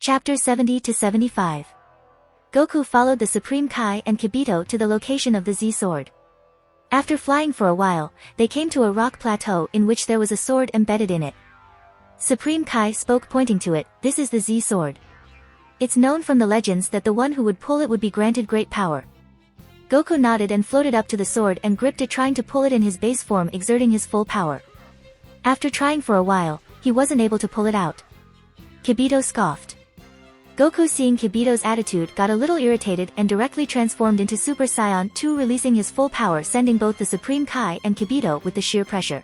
Chapter 70 to 75. Goku followed the Supreme Kai and Kibito to the location of the Z-sword. After flying for a while, they came to a rock plateau in which there was a sword embedded in it. Supreme Kai spoke pointing to it, "This is the Z-sword. It's known from the legends that the one who would pull it would be granted great power." Goku nodded and floated up to the sword and gripped it, trying to pull it in his base form, exerting his full power. After trying for a while, he wasn't able to pull it out. Kibito scoffed. Goku, seeing Kibito's attitude, got a little irritated and directly transformed into Super Saiyan 2, releasing his full power, sending both the Supreme Kai and Kibito with the sheer pressure.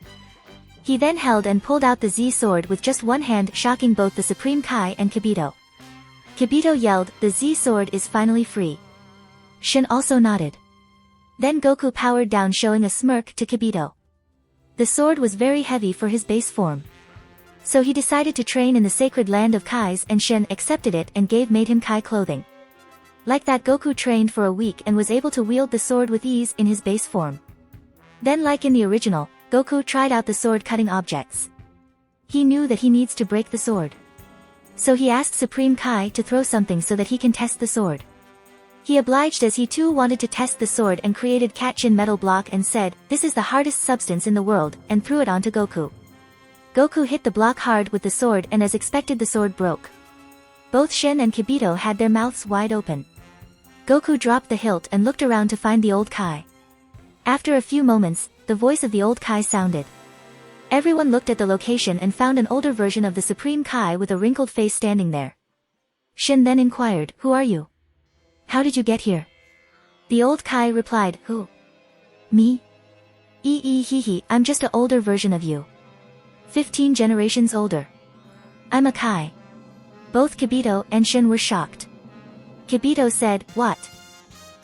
He then held and pulled out the Z-sword with just one hand, shocking both the Supreme Kai and Kibito. Kibito yelled, "The Z-sword is finally free." Shin also nodded. Then Goku powered down, showing a smirk to Kibito. The sword was very heavy for his base form. So he decided to train in the sacred land of Kais, and Shen accepted it and made him Kai clothing. Like that, Goku trained for a week and was able to wield the sword with ease in his base form. Then, like in the original, Goku tried out the sword cutting objects. He knew that he needs to break the sword. So he asked Supreme Kai to throw something so that he can test the sword. He obliged, as he too wanted to test the sword, and created Katchin metal block and said, "This is the hardest substance in the world," and threw it onto Goku. Goku hit the block hard with the sword, and as expected the sword broke. Both Shen and Kibito had their mouths wide open. Goku dropped the hilt and looked around to find the old Kai. After a few moments, the voice of the old Kai sounded. Everyone looked at the location and found an older version of the Supreme Kai with a wrinkled face standing there. Shen then inquired, "Who are you? How did you get here?" The old Kai replied, "Who? Me? I'm just an older version of you. 15 generations older. I'm a Kai." Both Kibito and Shin were shocked. Kibito said, "What?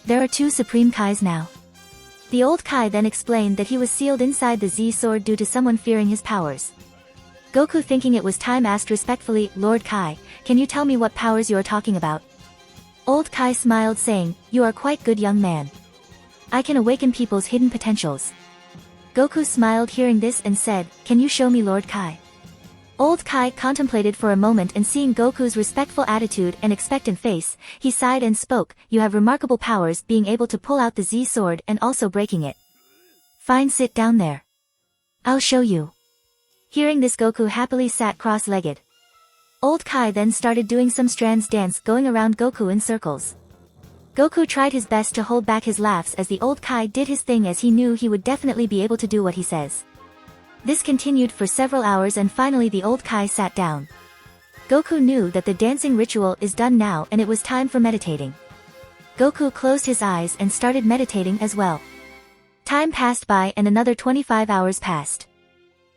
There are 2 Supreme Kais now?" The old Kai then explained that he was sealed inside the Z-sword due to someone fearing his powers. Goku, thinking it was time, asked respectfully, "Lord Kai, can you tell me what powers you are talking about?" Old Kai smiled, saying, "You are quite good, young man. I can awaken people's hidden potentials." Goku smiled hearing this and said, "Can you show me, Lord Kai?" Old Kai contemplated for a moment, and seeing Goku's respectful attitude and expectant face, he sighed and spoke, "You have remarkable powers, being able to pull out the Z-sword and also breaking it." "Fine, sit down there. I'll show you." Hearing this, Goku happily sat cross-legged. Old Kai then started doing some strands dance, going around Goku in circles. Goku tried his best to hold back his laughs as the old Kai did his thing, as he knew he would definitely be able to do what he says. This continued for several hours, and finally the old Kai sat down. Goku knew that the dancing ritual is done now and it was time for meditating. Goku closed his eyes and started meditating as well. Time passed by and another 25 hours passed.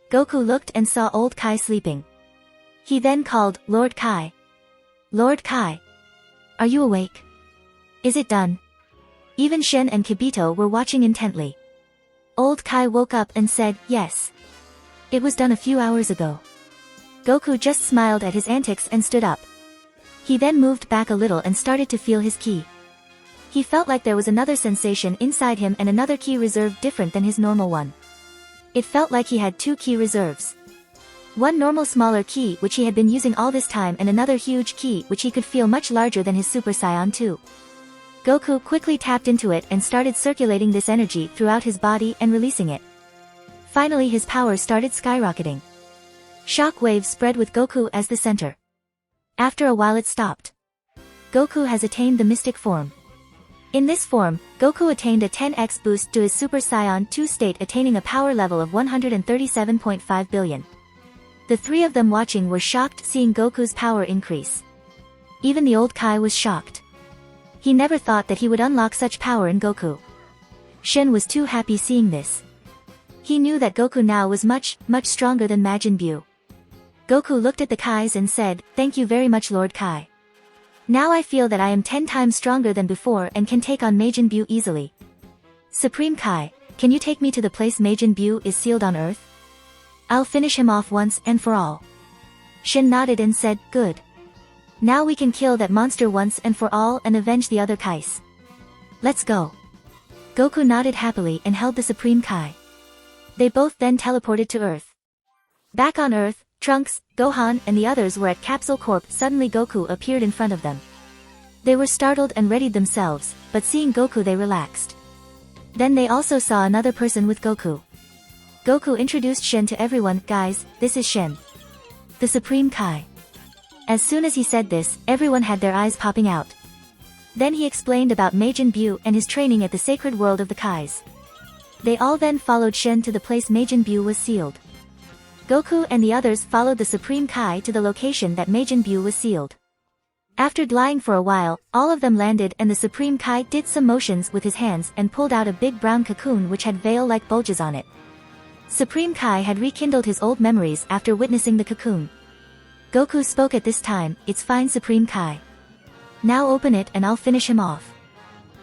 Goku looked and saw old Kai sleeping. He then called, "Lord Kai. Lord Kai. Are you awake? Is it done?" Even Shen and Kibito were watching intently. Old Kai woke up and said, "Yes. It was done a few hours ago." Goku just smiled at his antics and stood up. He then moved back a little and started to feel his ki. He felt like there was another sensation inside him and another ki reserve different than his normal one. It felt like he had 2 ki reserves. One normal smaller ki which he had been using all this time, and another huge ki which he could feel much larger than his Super Saiyan 2. Goku quickly tapped into it and started circulating this energy throughout his body and releasing it. Finally his power started skyrocketing. Shock waves spread with Goku as the center. After a while it stopped. Goku has attained the mystic form. In this form, Goku attained a 10x boost to his Super Saiyan 2 state, attaining a power level of 137.5 billion. The 3 of them watching were shocked, seeing Goku's power increase. Even the old Kai was shocked. He never thought that he would unlock such power in Goku. Shen was too happy seeing this. He knew that Goku now was much stronger than Majin Buu. Goku looked at the Kais and said, "Thank you very much, Lord Kai. Now I feel that I am 10 times stronger than before and can take on Majin Buu easily. Supreme Kai, can you take me to the place Majin Buu is sealed on Earth? I'll finish him off once and for all." Shen nodded and said, "Good. Now we can kill that monster once and for all and avenge the other Kais. Let's go." Goku nodded happily and held the Supreme Kai. They both then teleported to Earth. Back on Earth, Trunks, Gohan, and the others were at Capsule Corp. Suddenly Goku appeared in front of them. They were startled and readied themselves, but seeing Goku they relaxed. Then they also saw another person with Goku. Goku introduced Shen to everyone. Guys, this is Shen, the Supreme Kai. As soon as he said this, everyone had their eyes popping out. Then he explained about Majin Buu and his training at the sacred world of the Kais. They all then followed Shen to the place Majin Buu was sealed. Goku and the others followed the Supreme Kai to the location that Majin Buu was sealed. After lying for a while, all of them landed and the Supreme Kai did some motions with his hands and pulled out a big brown cocoon which had veil-like bulges on it. Supreme Kai had rekindled his old memories after witnessing the cocoon. Goku spoke at this time, "It's fine Supreme Kai. Now open it and I'll finish him off."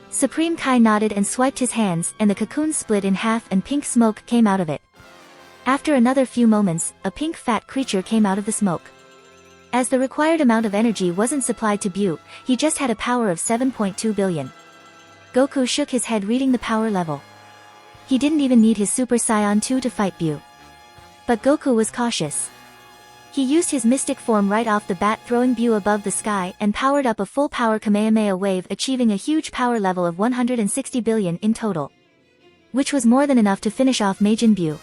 Supreme Kai nodded and swiped his hands and the cocoon split in half and pink smoke came out of it. After another few moments, a pink fat creature came out of the smoke. As the required amount of energy wasn't supplied to Buu, he just had a power of 7.2 billion. Goku shook his head reading the power level. He didn't even need his Super Saiyan 2 to fight Buu. But Goku was cautious. He used his mystic form right off the bat, throwing Buu above the sky and powered up a full power Kamehameha wave, achieving a huge power level of 160 billion in total, which was more than enough to finish off Majin Buu.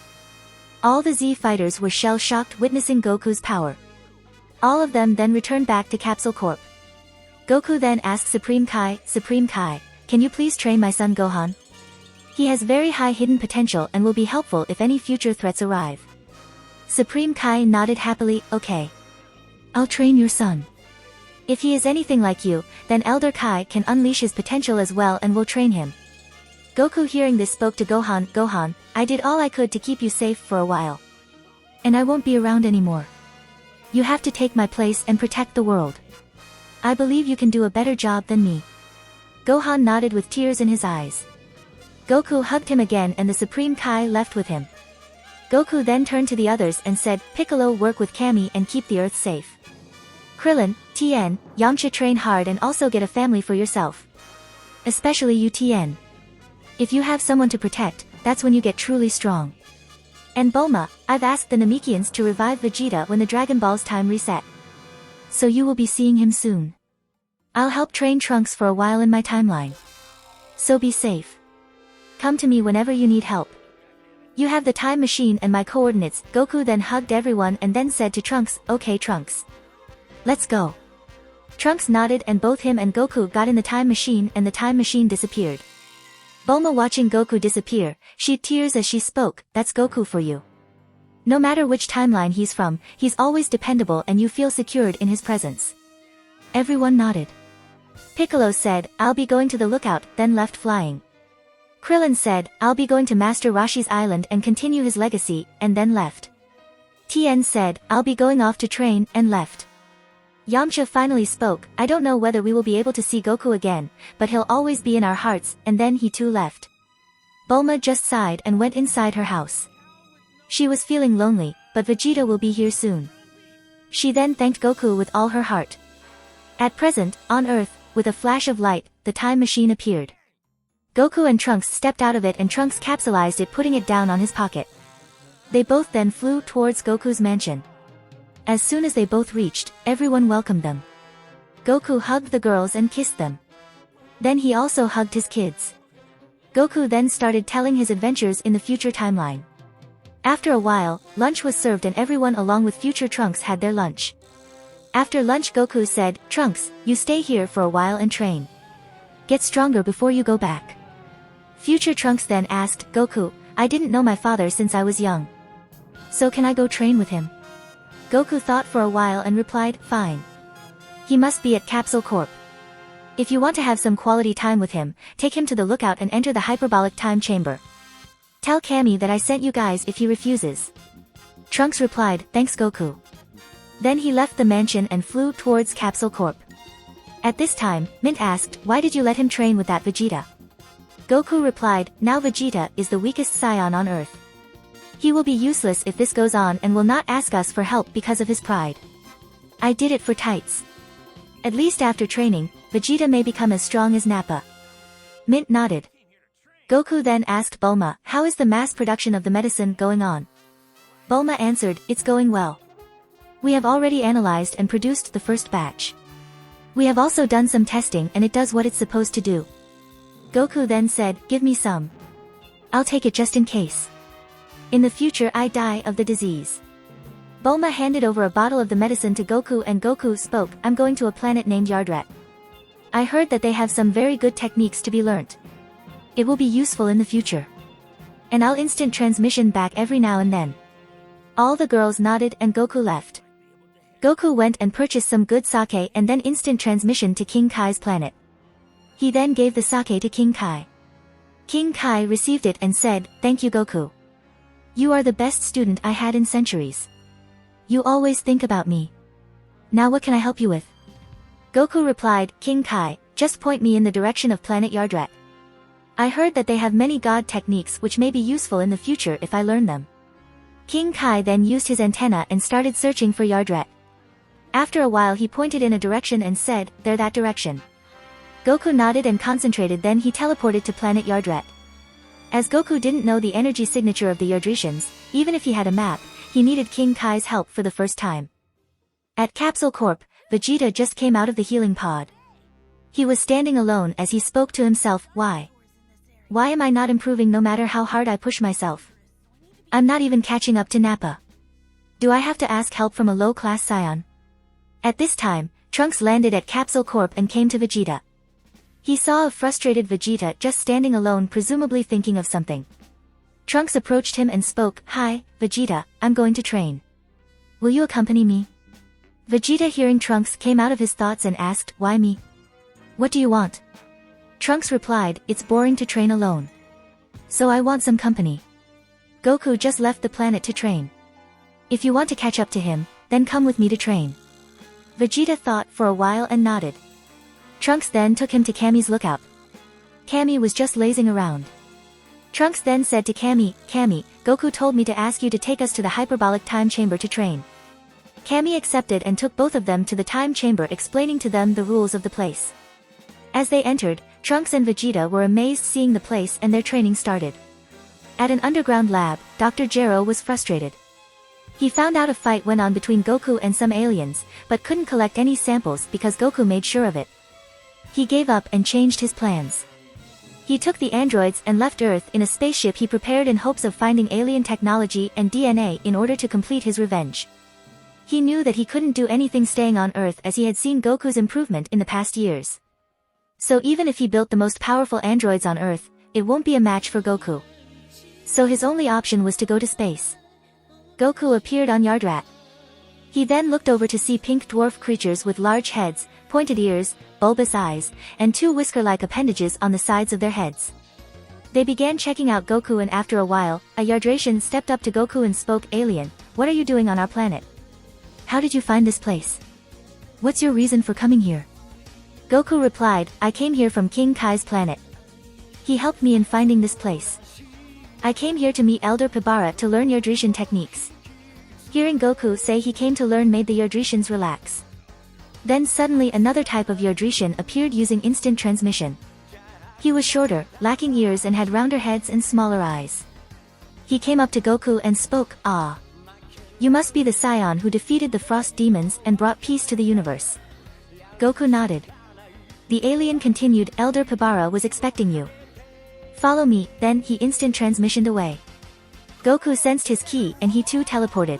All the Z fighters were shell-shocked witnessing Goku's power. All of them then returned back to Capsule Corp. Goku then asked Supreme Kai, "Supreme Kai, can you please train my son Gohan? He has very high hidden potential and will be helpful if any future threats arrive." Supreme Kai nodded happily, "Okay. I'll train your son. If he is anything like you, then Elder Kai can unleash his potential as well and will train him." Goku hearing this spoke to Gohan, "Gohan, I did all I could to keep you safe for a while. And I won't be around anymore. You have to take my place and protect the world. I believe you can do a better job than me." Gohan nodded with tears in his eyes. Goku hugged him again and the Supreme Kai left with him. Goku then turned to the others and said, "Piccolo, work with Kami and keep the earth safe. Krillin, Tien, Yamcha, train hard and also get a family for yourself. Especially you Tien. If you have someone to protect, that's when you get truly strong. And Bulma, I've asked the Namekians to revive Vegeta when the Dragon Ball's time reset. So you will be seeing him soon. I'll help train Trunks for a while in my timeline. So be safe. Come to me whenever you need help. You have the time machine and my coordinates." Goku then hugged everyone and then said to Trunks, "Okay Trunks. Let's go." Trunks nodded and both him and Goku got in the time machine and the time machine disappeared. Bulma watching Goku disappear, shed tears as she spoke, "That's Goku for you. No matter which timeline he's from, he's always dependable and you feel secured in his presence." Everyone nodded. Piccolo said, "I'll be going to the lookout," then left flying. Krillin said, "I'll be going to Master Roshi's island and continue his legacy," and then left. Tien said, "I'll be going off to train," and left. Yamcha finally spoke, "I don't know whether we will be able to see Goku again, but he'll always be in our hearts," and then he too left. Bulma just sighed and went inside her house. She was feeling lonely, but Vegeta will be here soon. She then thanked Goku with all her heart. At present, on Earth, with a flash of light, the time machine appeared. Goku and Trunks stepped out of it and Trunks capsulized it, putting it down on his pocket. They both then flew towards Goku's mansion. As soon as they both reached, everyone welcomed them. Goku hugged the girls and kissed them. Then he also hugged his kids. Goku then started telling his adventures in the future timeline. After a while, lunch was served and everyone along with future Trunks had their lunch. After lunch Goku said, "Trunks, you stay here for a while and train. Get stronger before you go back." Future Trunks then asked, "Goku, I didn't know my father since I was young. So can I go train with him?" Goku thought for a while and replied, "Fine. He must be at Capsule Corp. If you want to have some quality time with him, take him to the lookout and enter the hyperbolic time chamber. Tell Kami that I sent you guys if he refuses." Trunks replied, "Thanks Goku." Then he left the mansion and flew towards Capsule Corp. At this time, Mint asked, "Why did you let him train with that Vegeta?" Goku replied, "Now Vegeta is the weakest Saiyan on Earth. He will be useless if this goes on and will not ask us for help because of his pride. I did it for tights. At least after training, Vegeta may become as strong as Nappa." Mint nodded. Goku then asked Bulma, "How is the mass production of the medicine going on?" Bulma answered, "It's going well. We have already analyzed and produced the first batch. We have also done some testing and it does what it's supposed to do. Goku then said, give me some. I'll take it just in case. In the future I die of the disease. Bulma handed over a bottle of the medicine to Goku and Goku spoke, I'm going to a planet named Yardrat. I heard that they have some very good techniques to be learnt. It will be useful in the future. And I'll instant transmission back every now and then. All the girls nodded and Goku left. Goku went and purchased some good sake and then instant transmission to King Kai's planet. He then gave the sake to King Kai. King Kai received it and said, thank you Goku. You are the best student I had in centuries. You always think about me. Now what can I help you with? Goku replied, King Kai, just point me in the direction of planet Yardrat. I heard that they have many god techniques which may be useful in the future if I learn them. King Kai then used his antenna and started searching for Yardrat. After a while he pointed in a direction and said, there that direction. Goku nodded and concentrated, then he teleported to planet Yardrat. As Goku didn't know the energy signature of the Yardretians, even if he had a map, he needed King Kai's help for the first time. At Capsule Corp, Vegeta just came out of the healing pod. He was standing alone as he spoke to himself, why? Why am I not improving no matter how hard I push myself? I'm not even catching up to Nappa. Do I have to ask help from a low-class scion? At this time, Trunks landed at Capsule Corp and came to Vegeta. He saw a frustrated Vegeta just standing alone, presumably thinking of something. Trunks approached him and spoke, hi, Vegeta, I'm going to train. Will you accompany me? Vegeta, hearing Trunks, came out of his thoughts and asked, why me? What do you want? Trunks replied, it's boring to train alone. So I want some company. Goku just left the planet to train. If you want to catch up to him, then come with me to train. Vegeta thought for a while and nodded. Trunks then took him to Kami's lookout. Kami was just lazing around. Trunks then said to Kami, Kami, Goku told me to ask you to take us to the hyperbolic time chamber to train. Kami accepted and took both of them to the time chamber, explaining to them the rules of the place. As they entered, Trunks and Vegeta were amazed seeing the place and their training started. At an underground lab, Dr. Gero was frustrated. He found out a fight went on between Goku and some aliens, but couldn't collect any samples because Goku made sure of it. He gave up and changed his plans. He took the androids and left Earth in a spaceship he prepared in hopes of finding alien technology and DNA in order to complete his revenge. He knew that he couldn't do anything staying on Earth as he had seen Goku's improvement in the past years. So even if he built the most powerful androids on Earth, it won't be a match for Goku. So his only option was to go to space. Goku appeared on Yardrat. He then looked over to see pink dwarf creatures with large heads, pointed ears, bulbous eyes, and two whisker-like appendages on the sides of their heads. They began checking out Goku, and after a while, a Yardratian stepped up to Goku and spoke, Alien, what are you doing on our planet? How did you find this place? What's your reason for coming here? Goku replied, I came here from King Kai's planet. He helped me in finding this place. I came here to meet Elder Pibara to learn Yardretian techniques. Hearing Goku say he came to learn made the Yardretians relax. Then suddenly another type of Yardretian appeared using instant transmission. He was shorter, lacking ears, and had rounder heads and smaller eyes. He came up to Goku and spoke, Ah. You must be the scion who defeated the frost demons and brought peace to the universe. Goku nodded. The alien continued, Elder Pibara was expecting you. Follow me, then he instant transmissioned away. Goku sensed his ki and he too teleported.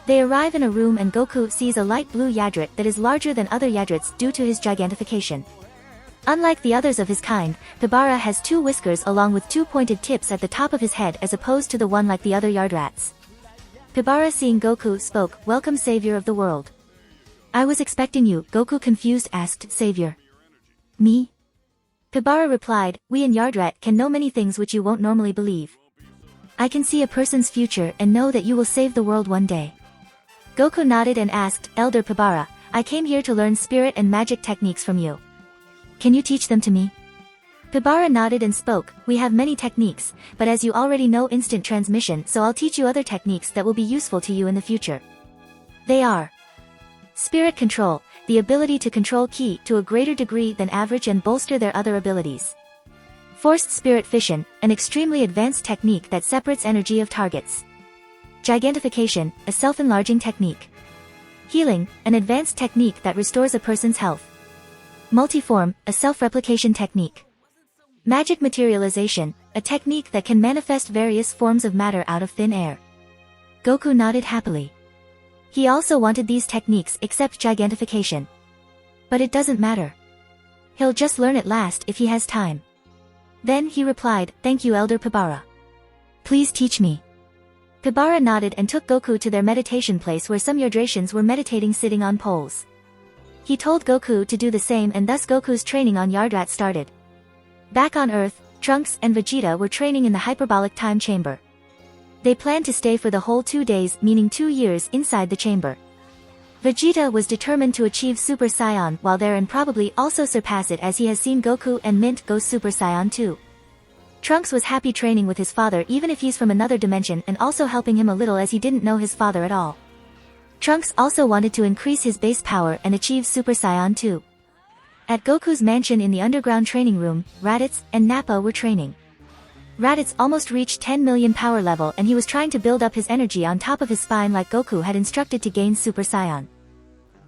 They arrive in a room and Goku sees a light blue Yadrat that is larger than other Yadrats due to his gigantification. Unlike the others of his kind, Pibara has two whiskers along with two pointed tips at the top of his head as opposed to the one like the other Yardrats. Pibara, seeing Goku, spoke, Welcome, savior of the world. I was expecting you, Goku confused asked, Savior? Me? Pibara replied, We in Yardrat can know many things which you won't normally believe. I can see a person's future and know that you will save the world one day. Goku nodded and asked, Elder Pibara, I came here to learn spirit and magic techniques from you. Can you teach them to me? Pibara nodded and spoke, We have many techniques, but as you already know instant transmission, so I'll teach you other techniques that will be useful to you in the future. They are Spirit Control, the ability to control ki to a greater degree than average and bolster their other abilities. Forced Spirit Fission, an extremely advanced technique that separates energy of targets. Gigantification, a self-enlarging technique. Healing, an advanced technique that restores a person's health. Multiform, a self-replication technique. Magic materialization, a technique that can manifest various forms of matter out of thin air. Goku nodded happily. He also wanted these techniques except gigantification. But it doesn't matter. He'll just learn it last if he has time. Then he replied, "Thank you, Elder Pibara. Please teach me." Pibara nodded and took Goku to their meditation place where some Yardratians were meditating sitting on poles. He told Goku to do the same, and thus Goku's training on Yardrat started. Back on Earth, Trunks and Vegeta were training in the hyperbolic time chamber. They planned to stay for the whole 2 days, meaning 2 years, inside the chamber. Vegeta was determined to achieve Super Saiyan while there and probably also surpass it, as he has seen Goku and Mint go Super Saiyan too. Trunks was happy training with his father even if he's from another dimension, and also helping him a little as he didn't know his father at all. Trunks also wanted to increase his base power and achieve Super Saiyan too. At Goku's mansion in the underground training room, Raditz and Nappa were training. Raditz almost reached 10 million power level, and he was trying to build up his energy on top of his spine like Goku had instructed to gain Super Saiyan.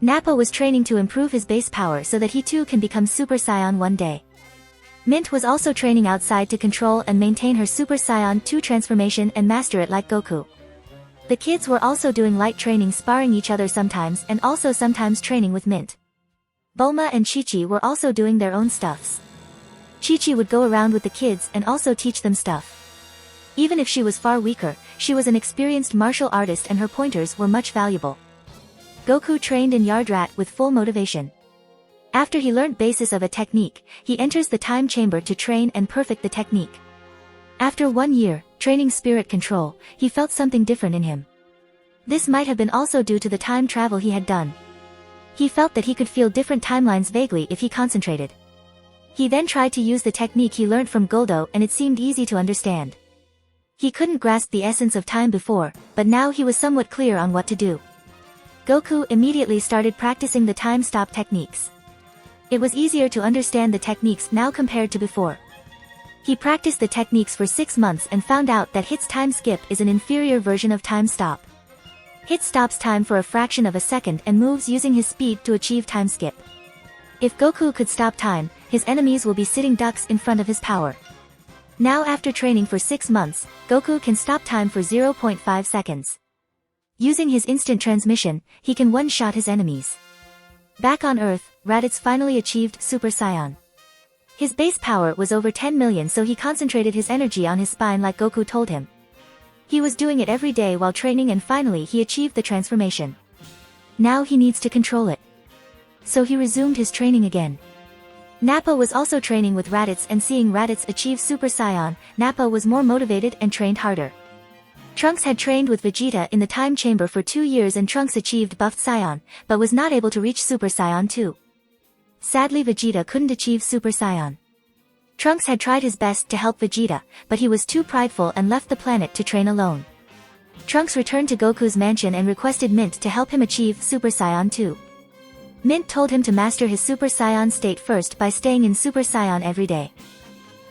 Nappa was training to improve his base power so that he too can become Super Saiyan one day. Mint was also training outside to control and maintain her Super Saiyan 2 transformation and master it like Goku. The kids were also doing light training, sparring each other sometimes and also sometimes training with Mint. Bulma and Chi-Chi were also doing their own stuffs. Chi-Chi would go around with the kids and also teach them stuff. Even if she was far weaker, she was an experienced martial artist and her pointers were much valuable. Goku trained in Yardrat with full motivation. After he learned basis of a technique, he enters the time chamber to train and perfect the technique. After 1 year, training spirit control, he felt something different in him. This might have been also due to the time travel he had done. He felt that he could feel different timelines vaguely if he concentrated. He then tried to use the technique he learned from Guldo, and it seemed easy to understand. He couldn't grasp the essence of time before, but now he was somewhat clear on what to do. Goku immediately started practicing the time stop techniques. It was easier to understand the techniques now compared to before. He practiced the techniques for 6 months and found out that Hit's time skip is an inferior version of time stop. Hit stops time for a fraction of a second and moves using his speed to achieve time skip. If Goku could stop time, his enemies will be sitting ducks in front of his power. Now after training for 6 months, Goku can stop time for 0.5 seconds. Using his instant transmission, he can one-shot his enemies. Back on Earth, Raditz finally achieved Super Saiyan. His base power was over 10 million, so he concentrated his energy on his spine like Goku told him. He was doing it every day while training, and finally he achieved the transformation. Now he needs to control it. So he resumed his training again. Nappa was also training with Raditz, and seeing Raditz achieve Super Saiyan, Nappa was more motivated and trained harder. Trunks had trained with Vegeta in the time chamber for 2 years, and Trunks achieved Buffed Saiyan, but was not able to reach Super Saiyan 2. Sadly, Vegeta couldn't achieve Super Saiyan. Trunks had tried his best to help Vegeta, but he was too prideful and left the planet to train alone. Trunks returned to Goku's mansion and requested Mint to help him achieve Super Saiyan 2. Mint told him to master his Super Saiyan state first by staying in Super Saiyan every day.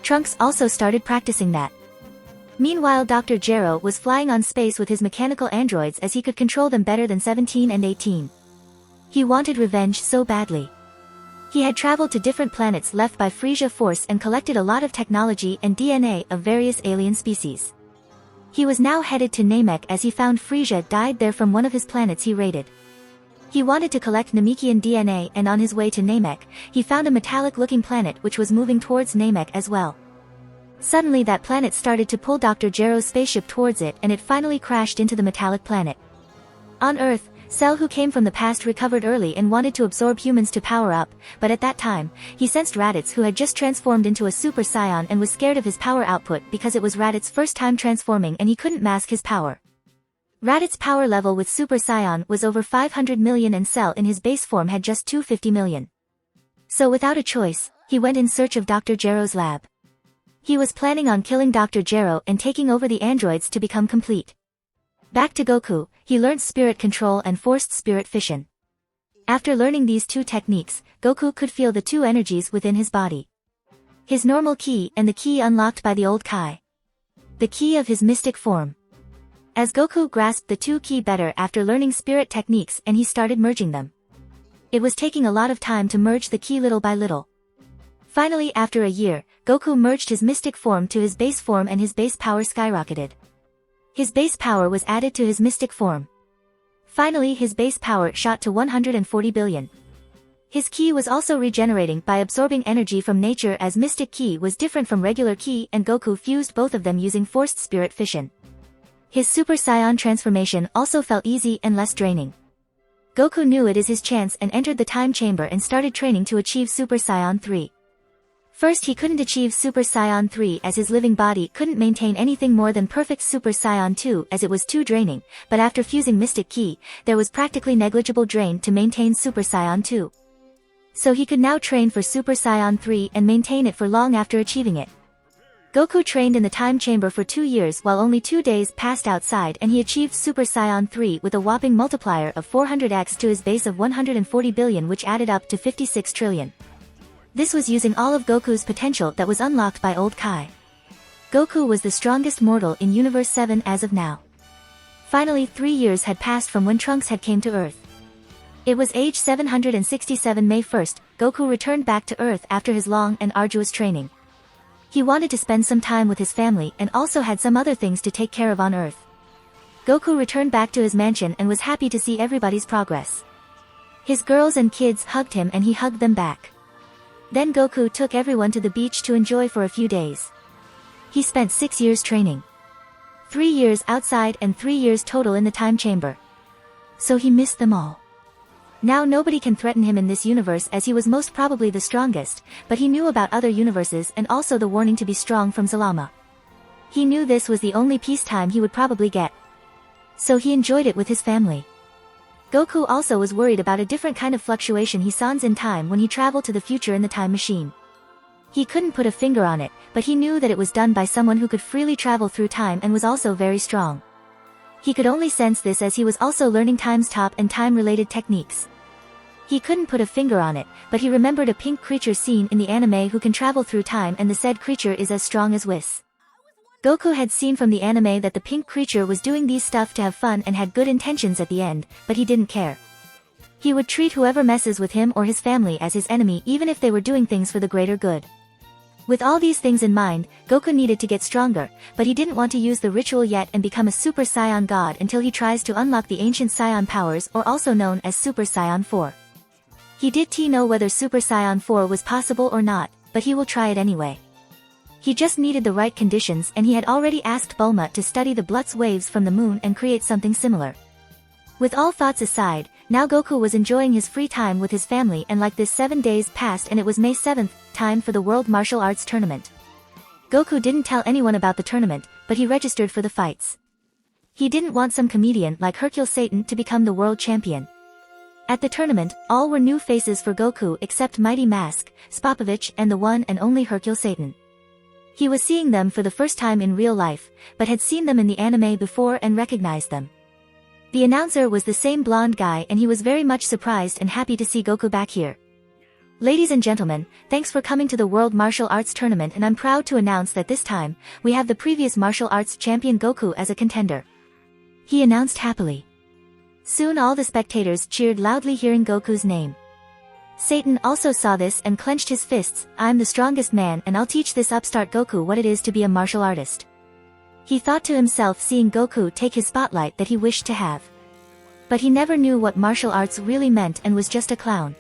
Trunks also started practicing that. Meanwhile, Dr. Gero was flying on space with his mechanical androids, as he could control them better than 17 and 18. He wanted revenge so badly. He had traveled to different planets left by Frisia Force and collected a lot of technology and DNA of various alien species. He was now headed to Namek, as he found Frisia died there from one of his planets he raided. He wanted to collect Namekian DNA, and on his way to Namek, he found a metallic-looking planet which was moving towards Namek as well. Suddenly that planet started to pull Dr. Gero's spaceship towards it, and it finally crashed into the metallic planet. On Earth, Cell, who came from the past, recovered early and wanted to absorb humans to power up, but at that time, he sensed Raditz, who had just transformed into a Super Saiyan, and was scared of his power output because it was Raditz's first time transforming and he couldn't mask his power. Raditz's power level with Super Saiyan was over 500 million, and Cell in his base form had just 250 million. So without a choice, he went in search of Dr. Gero's lab. He was planning on killing Dr. Gero and taking over the androids to become complete. Back to Goku, he learned spirit control and forced spirit fission. After learning these 2 techniques, Goku could feel the 2 energies within his body. His normal ki and the ki unlocked by the old Kai. The ki of his mystic form. As Goku grasped the two ki better after learning spirit techniques and he started merging them. It was taking a lot of time to merge the ki little by little. Finally, after a year, Goku merged his mystic form to his base form and his base power skyrocketed. His base power was added to his mystic form. Finally, his base power shot to 140 billion. His ki was also regenerating by absorbing energy from nature, as mystic ki was different from regular ki, and Goku fused both of them using forced spirit fission. His Super Saiyan transformation also felt easy and less draining. Goku knew it is his chance and entered the time chamber and started training to achieve Super Saiyan 3. First, he couldn't achieve Super Saiyan 3 as his living body couldn't maintain anything more than perfect Super Saiyan 2 as it was too draining, but after fusing Mystic Ki, there was practically negligible drain to maintain Super Saiyan 2. So he could now train for Super Saiyan 3 and maintain it for long after achieving it. Goku trained in the time chamber for 2 years while only 2 days passed outside, and he achieved Super Saiyan 3 with a whopping multiplier of 400x to his base of 140 billion, which added up to 56 trillion. This was using all of Goku's potential that was unlocked by Old Kai. Goku was the strongest mortal in Universe 7 as of now. Finally, 3 years had passed from when Trunks had came to Earth. It was age 767 May 1st, Goku returned back to Earth after his long and arduous training. He wanted to spend some time with his family and also had some other things to take care of on Earth. Goku returned back to his mansion and was happy to see everybody's progress. His girls and kids hugged him and he hugged them back. Then Goku took everyone to the beach to enjoy for a few days. He spent 6 years training. 3 years outside and 3 years total in the time chamber. So he missed them all. Now nobody can threaten him in this universe as he was most probably the strongest, but he knew about other universes and also the warning to be strong from Zalama. He knew this was the only peacetime he would probably get. So he enjoyed it with his family. Goku also was worried about a different kind of fluctuation he saw in time when he traveled to the future in the time machine. He couldn't put a finger on it, but he knew that it was done by someone who could freely travel through time and was also very strong. He could only sense this as he was also learning time's top and time-related techniques. He couldn't put a finger on it, but he remembered a pink creature seen in the anime who can travel through time, and the said creature is as strong as Whis. Goku had seen from the anime that the pink creature was doing these stuff to have fun and had good intentions at the end, but he didn't care. He would treat whoever messes with him or his family as his enemy even if they were doing things for the greater good. With all these things in mind, Goku needed to get stronger, but he didn't want to use the ritual yet and become a Super Saiyan God until he tries to unlock the ancient Saiyan powers, or also known as Super Saiyan 4. He didn't know whether Super Saiyan 4 was possible or not, but he will try it anyway. He just needed the right conditions, and he had already asked Bulma to study the Blutz waves from the moon and create something similar. With all thoughts aside, now Goku was enjoying his free time with his family, and like this 7 days passed and it was May 7th, time for the World Martial Arts Tournament. Goku didn't tell anyone about the tournament, but he registered for the fights. He didn't want some comedian like Hercule Satan to become the world champion. At the tournament, all were new faces for Goku except Mighty Mask, Spopovich, and the one and only Hercule Satan. He was seeing them for the first time in real life, but had seen them in the anime before and recognized them. The announcer was the same blonde guy, and he was very much surprised and happy to see Goku back here. Ladies and gentlemen, thanks for coming to the World Martial Arts Tournament, and I'm proud to announce that this time, we have the previous martial arts champion Goku as a contender. He announced happily. Soon all the spectators cheered loudly hearing Goku's name. Satan also saw this and clenched his fists. I'm the strongest man, and I'll teach this upstart Goku what it is to be a martial artist. He thought to himself, seeing Goku take his spotlight that he wished to have. But he never knew what martial arts really meant and was just a clown.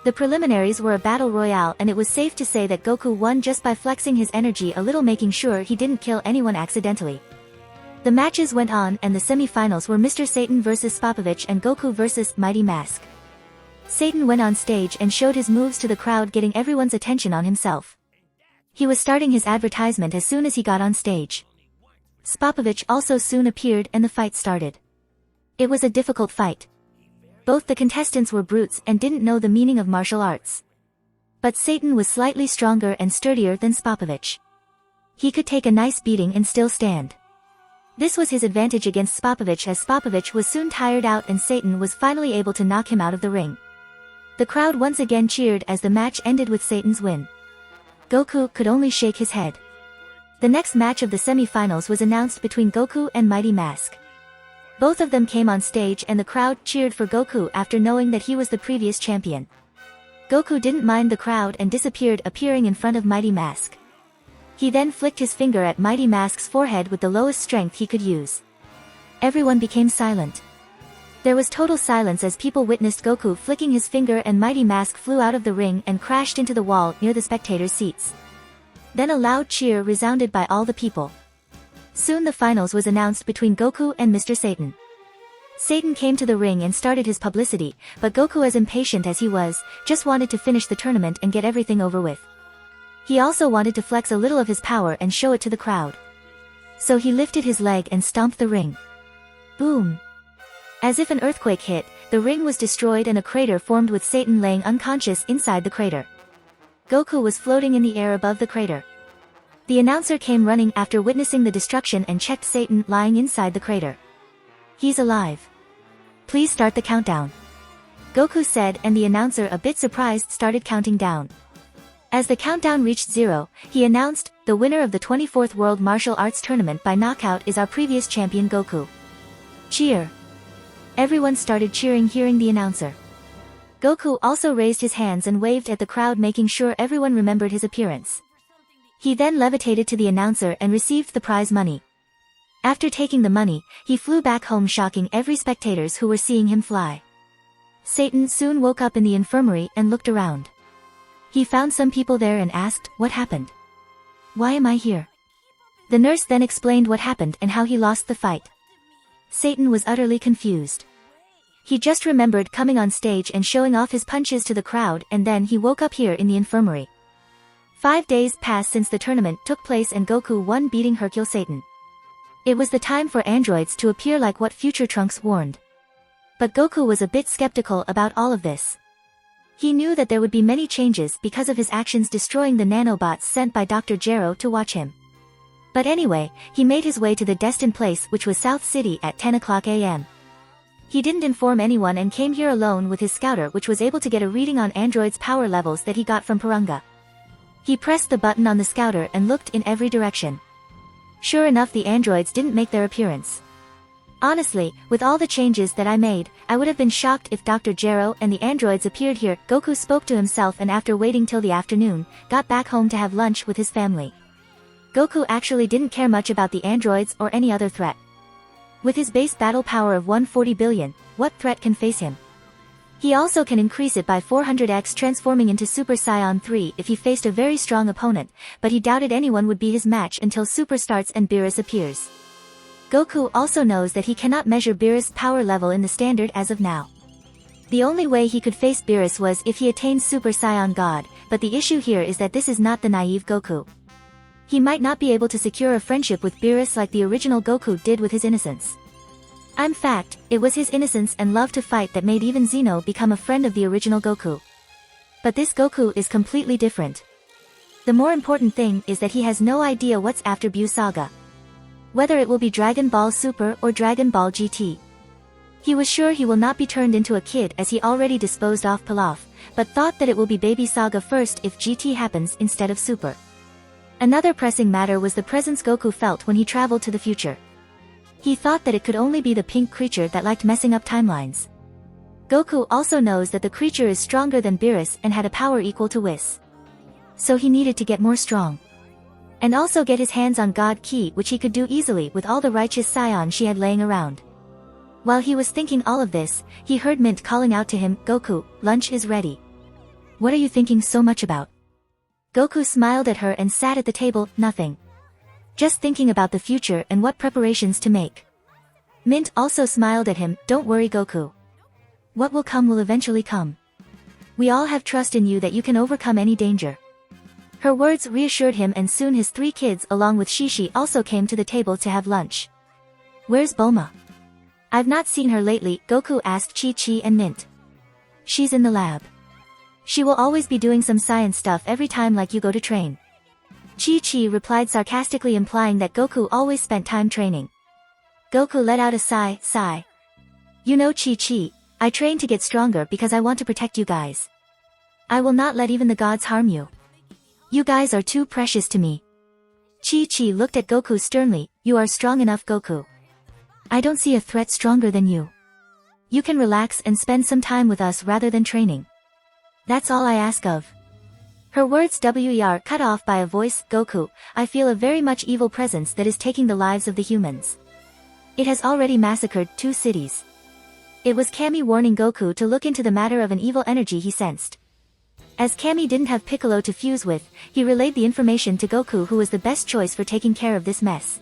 The preliminaries were a battle royale, and it was safe to say that Goku won just by flexing his energy a little, making sure he didn't kill anyone accidentally. The matches went on, and the semi-finals were Mr. Satan vs Spopovich and Goku vs Mighty Mask. Satan went on stage and showed his moves to the crowd, getting everyone's attention on himself. He was starting his advertisement as soon as he got on stage. Spopovich also soon appeared and the fight started. It was a difficult fight. Both the contestants were brutes and didn't know the meaning of martial arts. But Satan was slightly stronger and sturdier than Spopovich. He could take a nice beating and still stand. This was his advantage against Spopovich, as Spopovich was soon tired out and Satan was finally able to knock him out of the ring. The crowd once again cheered as the match ended with Satan's win. Goku could only shake his head. The next match of the semi-finals was announced between Goku and Mighty Mask. Both of them came on stage and the crowd cheered for Goku after knowing that he was the previous champion. Goku didn't mind the crowd and disappeared, appearing in front of Mighty Mask. He then flicked his finger at Mighty Mask's forehead with the lowest strength he could use. Everyone became silent. There was total silence as people witnessed Goku flicking his finger, and Mighty Mask flew out of the ring and crashed into the wall near the spectators' seats. Then a loud cheer resounded by all the people. Soon the finals was announced between Goku and Mr. Satan. Satan came to the ring and started his publicity, but Goku, as impatient as he was, just wanted to finish the tournament and get everything over with. He also wanted to flex a little of his power and show it to the crowd. So he lifted his leg and stomped the ring. Boom! As if an earthquake hit, the ring was destroyed and a crater formed with Satan laying unconscious inside the crater. Goku was floating in the air above the crater. The announcer came running after witnessing the destruction and checked Satan lying inside the crater. He's alive. Please start the countdown, Goku said, and the announcer, a bit surprised, started counting down. As the countdown reached 0, he announced, the winner of the 24th World Martial Arts Tournament by knockout is our previous champion Goku. Cheer! Everyone started cheering hearing the announcer. Goku also raised his hands and waved at the crowd, making sure everyone remembered his appearance. He then levitated to the announcer and received the prize money. After taking the money, he flew back home, shocking every spectators who were seeing him fly. Satan soon woke up in the infirmary and looked around. He found some people there and asked, "What happened? Why am I here?" The nurse then explained what happened and how he lost the fight. Satan was utterly confused. He just remembered coming on stage and showing off his punches to the crowd, and then he woke up here in the infirmary. 5 days passed since the tournament took place and Goku won, beating Hercule Satan. It was the time for androids to appear like what future Trunks warned. But Goku was a bit skeptical about all of this. He knew that there would be many changes because of his actions destroying the nanobots sent by Dr. Gero to watch him. But anyway, he made his way to the destined place, which was South City, at 10 o'clock a.m. He didn't inform anyone and came here alone with his scouter, which was able to get a reading on androids' power levels that he got from Purunga. He pressed the button on the scouter and looked in every direction. Sure enough, the androids didn't make their appearance. Honestly, with all the changes that I made, I would have been shocked if Dr. Gero and the androids appeared here. Goku spoke to himself and after waiting till the afternoon, got back home to have lunch with his family. Goku actually didn't care much about the androids or any other threat. With his base battle power of 140 billion, what threat can face him? He also can increase it by 400x, transforming into Super Saiyan 3 if he faced a very strong opponent, but he doubted anyone would be his match until Super starts and Beerus appears. Goku also knows that he cannot measure Beerus' power level in the standard as of now. The only way he could face Beerus was if he attained Super Saiyan God, but the issue here is that this is not the naive Goku. He might not be able to secure a friendship with Beerus like the original Goku did with his innocence. In fact, it was his innocence and love to fight that made even Zeno become a friend of the original Goku. But this Goku is completely different. The more important thing is that he has no idea what's after Buu Saga. Whether it will be Dragon Ball Super or Dragon Ball GT. He was sure he will not be turned into a kid as he already disposed off Pilaf, but thought that it will be Baby Saga first if GT happens instead of Super. Another pressing matter was the presence Goku felt when he traveled to the future. He thought that it could only be the pink creature that liked messing up timelines. Goku also knows that the creature is stronger than Beerus and had a power equal to Whis. So he needed to get more strong. And also get his hands on God Ki, which he could do easily with all the righteous Saiyan she had laying around. While he was thinking all of this, he heard Mint calling out to him, "Goku, lunch is ready." "What are you thinking so much about?" Goku smiled at her and sat at the table, nothing. Just thinking about the future and what preparations to make. Mint also smiled at him, "Don't worry Goku. What will come will eventually come. We all have trust in you that you can overcome any danger." Her words reassured him and soon his 3 kids along with Shishi also came to the table to have lunch. "Where's Bulma?" "I've not seen her lately," Goku asked Chi-Chi and Mint. "She's in the lab. She will always be doing some science stuff every time like you go to train." Chi-Chi replied sarcastically, implying that Goku always spent time training. Goku let out a sigh. "You know Chi-Chi, I train to get stronger because I want to protect you guys. I will not let even the gods harm you. You guys are too precious to me." Chi-Chi looked at Goku sternly. You are strong enough, Goku. I don't see a threat stronger than you. You can relax and spend some time with us rather than training. That's all I ask of. Her words were cut off by a voice. Goku, I feel a very much evil presence that is taking the lives of the humans. It has already massacred 2 cities. It was Kami warning Goku to look into the matter of an evil energy he sensed. As Kami didn't have Piccolo to fuse with, he relayed the information to Goku, who was the best choice for taking care of this mess.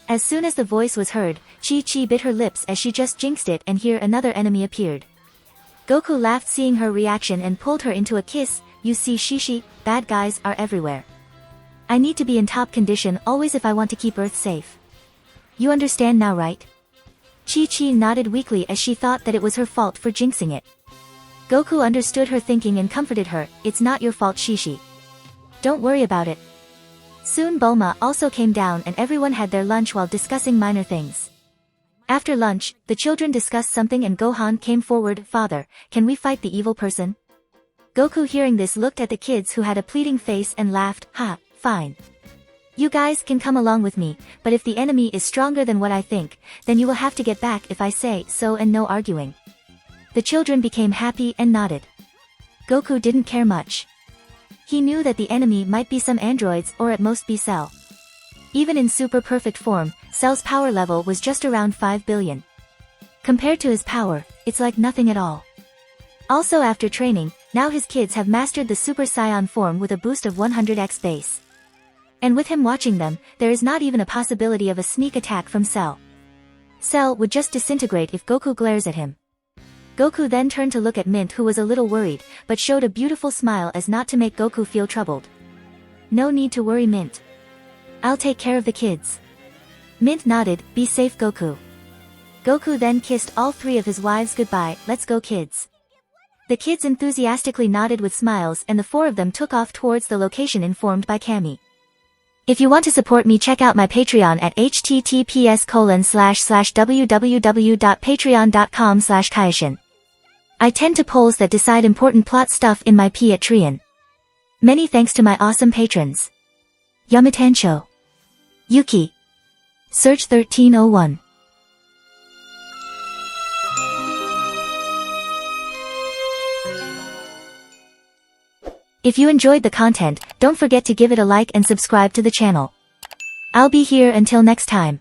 As soon as the voice was heard, Chi-Chi bit her lips as she just jinxed it, and here another enemy appeared. Goku laughed seeing her reaction and pulled her into a kiss. You see, Shishi, bad guys are everywhere. I need to be in top condition always if I want to keep Earth safe. You understand now, right? Chi-Chi nodded weakly as she thought that it was her fault for jinxing it. Goku understood her thinking and comforted her. It's not your fault, Shishi. Don't worry about it. Soon Bulma also came down and everyone had their lunch while discussing minor things. After lunch, the children discussed something and Gohan came forward. Father, can we fight the evil person? Goku, hearing this, looked at the kids who had a pleading face and laughed. Ha, fine. You guys can come along with me, but if the enemy is stronger than what I think, then you will have to get back if I say so, and no arguing. The children became happy and nodded. Goku didn't care much. He knew that the enemy might be some androids or at most be Cell. Even in super perfect form, Cell's power level was just around 5 billion. Compared to his power, it's like nothing at all. Also, after training, now his kids have mastered the Super Saiyan form with a boost of 100x base. And with him watching them, there is not even a possibility of a sneak attack from Cell. Cell would just disintegrate if Goku glares at him. Goku then turned to look at Mint, who was a little worried, but showed a beautiful smile as not to make Goku feel troubled. No need to worry, Mint. I'll take care of the kids. Mint nodded. Be safe, Goku. Goku then kissed all 3 of his wives goodbye. Let's go, kids. The kids enthusiastically nodded with smiles, and the 4 of them took off towards the location informed by Kami. If you want to support me, check out my Patreon at https://www.patreon.com/Kaishin. I tend to polls that decide important plot stuff in my Patreon. Many thanks to my awesome patrons. Yamatancho. Yuki. Search 1301. If you enjoyed the content, don't forget to give it a like and subscribe to the channel. I'll be here until next time.